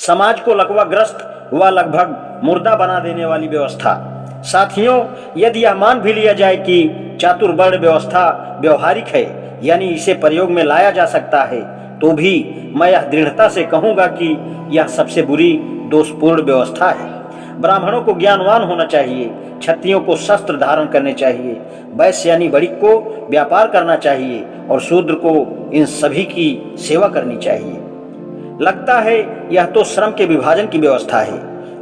समाज को लकवाग्रस्त व लगभग मुर्दा बना देने वाली व्यवस्था। साथियों, यदि यह मान भी लिया जाए कि चातुर्वर्ण व्यवस्था व्यवहारिक है, यानी इसे प्रयोग में लाया जा सकता है, तो भी मैं यह दृढ़ता से कहूँगा कि यह सबसे बुरी दोषपूर्ण व्यवस्था है। ब्राह्मणों को ज्ञानवान होना चाहिए, क्षत्रियों को शस्त्र धारण करने चाहिए, वैश्य यानी बणिक को व्यापार करना चाहिए और शूद्र को इन सभी की सेवा करनी चाहिए। लगता है यह तो श्रम के विभाजन की व्यवस्था है।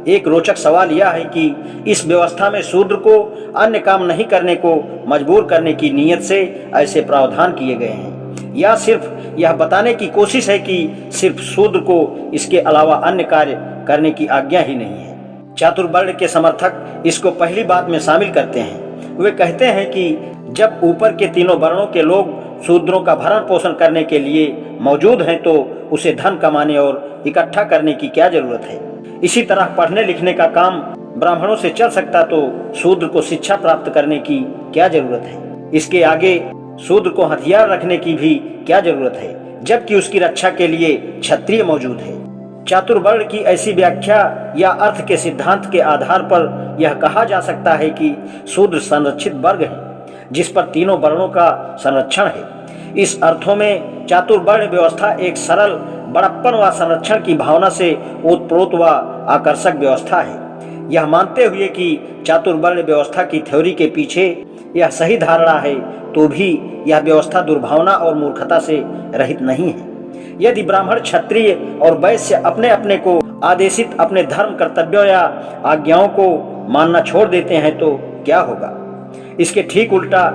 एक रोचक सवाल यह है कि इस व्यवस्था में शूद्र को अन्य काम नहीं करने को मजबूर करने की नीयत से ऐसे प्रावधान किए गए हैं, या सिर्फ यह बताने की कोशिश है कि सिर्फ शूद्र को इसके अलावा अन्य कार्य करने की आज्ञा ही नहीं है। चातुर्वर्ण के समर्थक इसको पहली बात में शामिल करते हैं। वे कहते हैं कि जब ऊपर के तीनों वर्णों के लोग शूद्रों का भरण पोषण करने के लिए मौजूद हैं, तो उसे धन कमाने और इकट्ठा करने की क्या जरूरत है। इसी तरह पढ़ने लिखने का काम ब्राह्मणों से चल सकता तो शूद्र को शिक्षा प्राप्त करने की क्या जरूरत है। इसके आगे शूद्र को हथियार रखने की भी क्या जरूरत है, जबकि उसकी रक्षा के लिए क्षत्रिय मौजूद है। चातुर्वर्ण की ऐसी व्याख्या या अर्थ के सिद्धांत के आधार पर यह कहा जा सकता है कि शूद्र संरक्षित वर्ग है, जिस पर तीनों वर्णों का संरक्षण है। इस अर्थों में चातुर्वर्ण व्यवस्था एक सरल बड़प्पन व संरक्षण की भावना से ओतप्रोत व आकर्षक व्यवस्था है। यह मानते हुए कि चातुर्वर्ण व्यवस्था की थ्योरी के पीछे यह सही धारणा है, तो भी यह व्यवस्था दुर्भावना और मूर्खता से रहित नहीं है। यदि ब्राह्मण, क्षत्रिय और वैश्य अपने अपने को आदेशित अपने धर्म कर्तव्यों या आज्ञाओं को मानना छोड़ देते हैं तो क्या होगा। इसके ठीक उल्टा,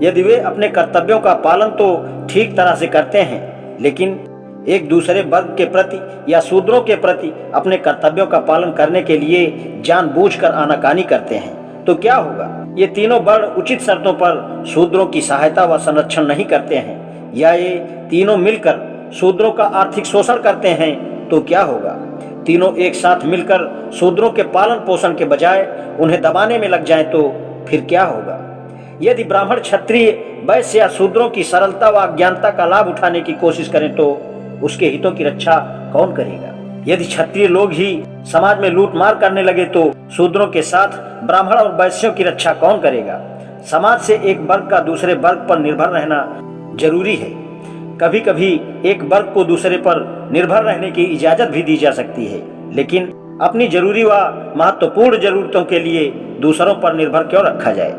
यदि वे अपने कर्तव्यों का पालन तो ठीक तरह से करते हैं, लेकिन एक दूसरे वर्ग के प्रति या शूद्रों के प्रति अपने कर्तव्यों का पालन करने के लिए जानबूझकर आनाकानी करते हैं, तो क्या होगा। ये तीनों वर्ण उचित शर्तों पर शूद्रों की सहायता व संरक्षण नहीं करते हैं, या ये तीनों मिलकर शूद्रों का आर्थिक शोषण करते हैं, तो क्या होगा। तीनों एक साथ मिलकर शूद्रों के पालन पोषण के बजाय उन्हें दबाने में लग जाएं, तो फिर क्या होगा। यदि ब्राह्मण, क्षत्रिय, वैश्य या शूद्रों की सरलता व अज्ञानता का लाभ उठाने की कोशिश करें, तो उसके हितों की रक्षा कौन करेगा। यदि क्षत्रिय लोग ही समाज में लूटमार करने लगे, तो शूद्रों के साथ ब्राह्मण और वैश्यों की रक्षा कौन करेगा। समाज से एक वर्ग का दूसरे वर्ग पर निर्भर रहना जरूरी है। कभी कभी एक वर्ग को दूसरे पर निर्भर रहने की इजाजत भी दी जा सकती है, लेकिन अपनी जरूरी व महत्वपूर्ण जरूरतों के लिए दूसरों पर निर्भर क्यों रखा जाए।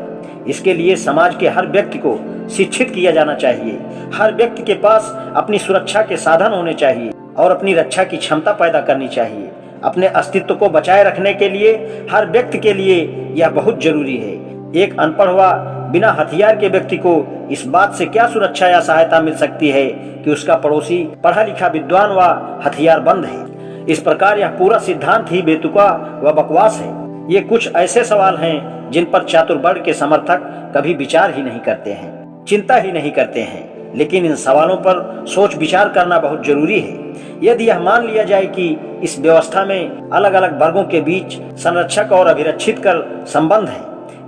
इसके लिए समाज के हर व्यक्ति को शिक्षित किया जाना चाहिए। हर व्यक्ति के पास अपनी सुरक्षा के साधन होने चाहिए और अपनी रक्षा की क्षमता पैदा करनी चाहिए। अपने अस्तित्व को बचाए रखने के लिए हर व्यक्ति के लिए यह बहुत जरूरी है। एक अनपढ़ व बिना हथियार के व्यक्ति को इस बात से क्या सुरक्षा या सहायता मिल सकती है कि उसका पड़ोसी पढ़ा लिखा विद्वान व हथियारबंद है। इस प्रकार यह पूरा सिद्धांत ही बेतुका व बकवास है। ये कुछ ऐसे सवाल हैं जिन पर चातुर्वर्ण के समर्थक कभी विचार ही नहीं करते हैं, चिंता ही नहीं करते हैं, लेकिन इन सवालों पर सोच विचार करना बहुत जरूरी है। यदि यह मान लिया जाए कि इस व्यवस्था में अलग अलग वर्गों के बीच संरक्षक और अभिरक्षित कर संबंध है,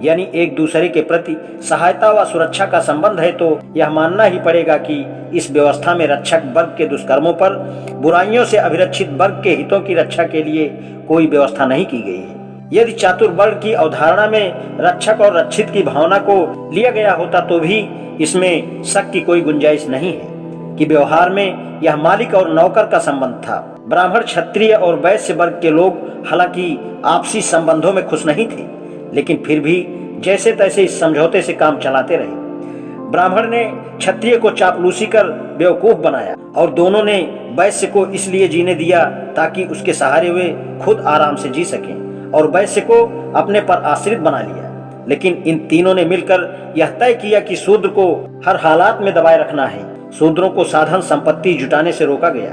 यानी एक दूसरे के प्रति सहायता व सुरक्षा का संबंध है, तो यह मानना ही पड़ेगा कि इस व्यवस्था में रक्षक वर्ग के दुष्कर्मों पर, बुराइयों से अभिरक्षित वर्ग के हितों की रक्षा के लिए कोई व्यवस्था नहीं की गई है। यदि चातुर्वर्ण की अवधारणा में रक्षक और रक्षित की भावना को लिया गया होता, तो भी इसमें शक की कोई गुंजाइश नहीं है कि व्यवहार में यह मालिक और नौकर का संबंध था। ब्राह्मण, क्षत्रिय और वैश्य वर्ग के लोग हालांकि आपसी संबंधों में खुश नहीं थे, लेकिन फिर भी जैसे तैसे इस समझौते से काम चलाते रहे। ब्राह्मण ने क्षत्रिय को चापलूसी कर बेवकूफ बनाया और दोनों ने वैश्य को इसलिए जीने दिया ताकि उसके सहारे वे खुद आराम से जी सकें, और वैश्य को अपने पर आश्रित बना लिया। लेकिन इन तीनों ने मिलकर यह तय किया कि शूद्र को हर हालात में दबाए रखना है। शूद्रों को साधन संपत्ति जुटाने से रोका गया,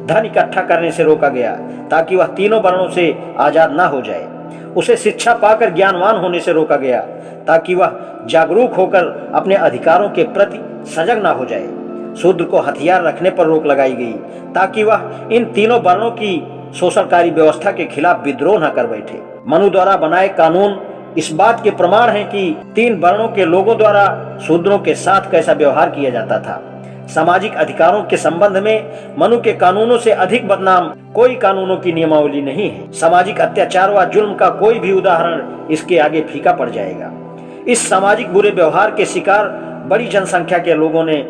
धन इकट्ठा करने से रोका गया, ताकि वह तीनों वर्णों से आजाद न हो जाए। उसे शिक्षा पाकर ज्ञानवान होने से रोका गया, ताकि वह जागरूक होकर अपने अधिकारों के प्रति सजग न हो जाए। शूद्र को हथियार रखने पर रोक लगाई गई, ताकि वह इन तीनों वर्णों की शोषणकारी व्यवस्था के खिलाफ विद्रोह न कर बैठे। मनु द्वारा बनाए कानून इस बात के प्रमाण हैं कि तीन वर्णों के लोगों द्वारा शूद्रों के साथ कैसा व्यवहार किया जाता था। सामाजिक अधिकारों के संबंध में मनु के कानूनों से अधिक बदनाम कोई कानूनों की नियमावली नहीं है। सामाजिक अत्याचार व जुल्म का कोई भी उदाहरण इसके आगे फीका पड़ जाएगा। इस सामाजिक बुरे व्यवहार के शिकार बड़ी जनसंख्या के लोगों ने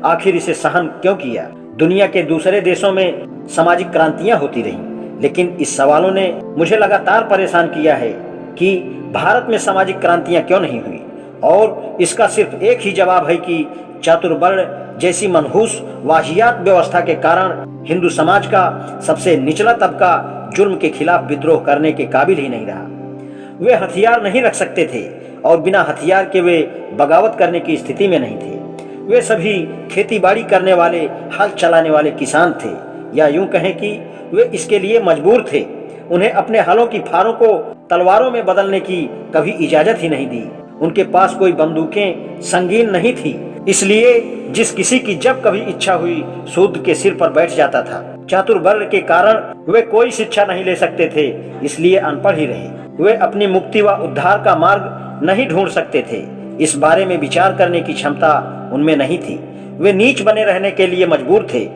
आखिर इसे सहन क्यों किया? दुनिया के दूसरे देशों में सामाजिक क्रांतियां होती रहीं, लेकिन इस सवालों ने मुझे लगातार परेशान किया है कि भारत में सामाजिक क्रांतियां क्यों नहीं हुई। और इसका सिर्फ एक ही जवाब है कि चातुर्वर्ण जैसी मनहूस वाहियात व्यवस्था के कारण हिंदू समाज का सबसे निचला तबका जुल्म के खिलाफ विद्रोह करने के काबिल ही नहीं रहा। वे हथियार नहीं रख सकते थे और बिना हथियार के वे बगावत करने की स्थिति में नहीं थे। वे सभी खेतीबाड़ी करने वाले, हल चलाने वाले किसान थे, या यूं कहें कि वे इसके लिए मजबूर थे। उन्हें अपने हलों की फारों को तलवारों में बदलने की कभी इजाजत ही नहीं दी। उनके पास कोई बंदूकें संगीन नहीं थी, इसलिए जिस किसी की जब कभी इच्छा हुई शूद्र के सिर पर बैठ जाता था। चातुर्वर्ण के कारण वे कोई शिक्षा नहीं ले सकते थे, इसलिए अनपढ़ ही रहे। वे अपनी मुक्ति व उद्धार का मार्ग नहीं ढूंढ सकते थे। इस बारे में विचार करने की क्षमता उनमें नहीं थी। वे नीच बने रहने के लिए मजबूर थे।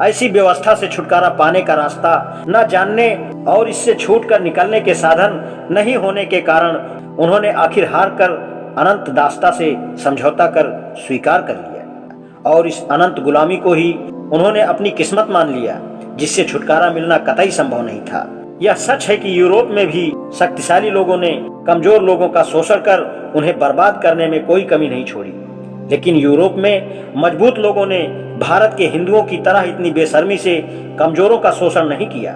ऐसी व्यवस्था से छुटकारा पाने का रास्ता न जानने और इससे छूटकर निकलने के साधन नहीं होने के कारण उन्होंने आखिर हार कर अनंत दास्ता से समझौता कर स्वीकार कर लिया और इस अनंत गुलामी को ही उन्होंने अपनी किस्मत मान लिया, जिससे छुटकारा मिलना कतई संभव नहीं था। यह सच है कि यूरोप में भी शक्तिशाली लोगों ने कमजोर लोगों का शोषण कर उन्हें बर्बाद करने में कोई कमी नहीं छोड़ी, लेकिन यूरोप में मजबूत लोगों ने भारत के हिंदुओं की तरह इतनी बेशर्मी से कमजोरों का शोषण नहीं किया।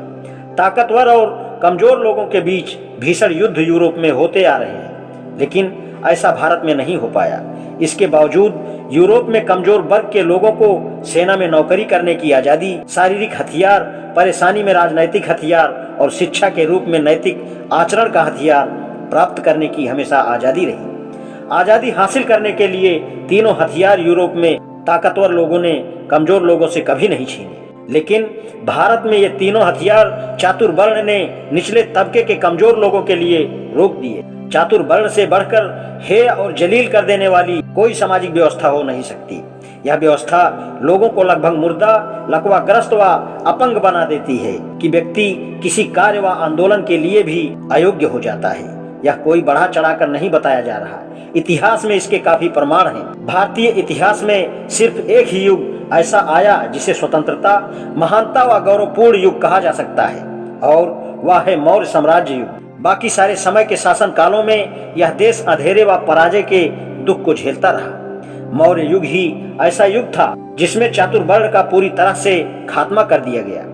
ताकतवर और कमजोर लोगों के बीच भीषण युद्ध यूरोप में होते आ रहे हैं, लेकिन ऐसा भारत में नहीं हो पाया। इसके बावजूद यूरोप में कमजोर वर्ग के लोगों को सेना में नौकरी करने की आजादी, शारीरिक हथियार, परेशानी में राजनैतिक हथियार और शिक्षा के रूप में नैतिक आचरण का हथियार प्राप्त करने की हमेशा आजादी रही। आजादी हासिल करने के लिए तीनों हथियार यूरोप में ताकतवर लोगों ने कमजोर लोगों से कभी नहीं छीने, लेकिन भारत में ये तीनों हथियार चातुर्वर्ण ने निचले तबके के कमजोर लोगों के लिए रोक दिए। चातुर्वर्ण से बढ़कर हेय और जलील कर देने वाली कोई सामाजिक व्यवस्था हो नहीं सकती। यह व्यवस्था लोगों को लगभग मुर्दा, लकवाग्रस्त व अपंग बना देती है कि व्यक्ति किसी कार्य व आंदोलन के लिए भी अयोग्य हो जाता है। यह कोई बढ़ा चढ़ाकर नहीं बताया जा रहा, इतिहास में इसके काफी प्रमाण हैं। भारतीय इतिहास में सिर्फ एक ही युग ऐसा आया जिसे स्वतंत्रता, महानता व गौरवपूर्ण युग कहा जा सकता है, और वह है मौर्य साम्राज्य युग। बाकी सारे समय के शासन कालों में यह देश अंधेरे व पराजय के दुख को झेलता रहा। मौर्य युग ही ऐसा युग था जिसमें चातुर्वर्ण का पूरी तरह से खात्मा कर दिया गया।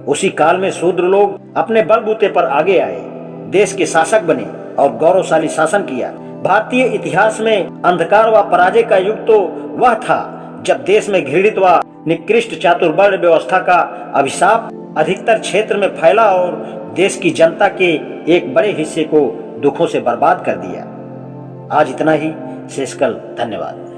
उसी काल में शूद्र लोग अपने बलबूते पर आगे आए, देश के शासक बने और गौरवशाली शासन किया। भारतीय इतिहास में अंधकार व पराजय का युग तो वह था जब देश में घृणित व निकृष्ट चातुर्वर्ण व्यवस्था का अभिशाप अधिकतर क्षेत्र में फैला और देश की जनता के एक बड़े हिस्से को दुखों से बर्बाद कर दिया। आज इतना ही, शेष कल। धन्यवाद।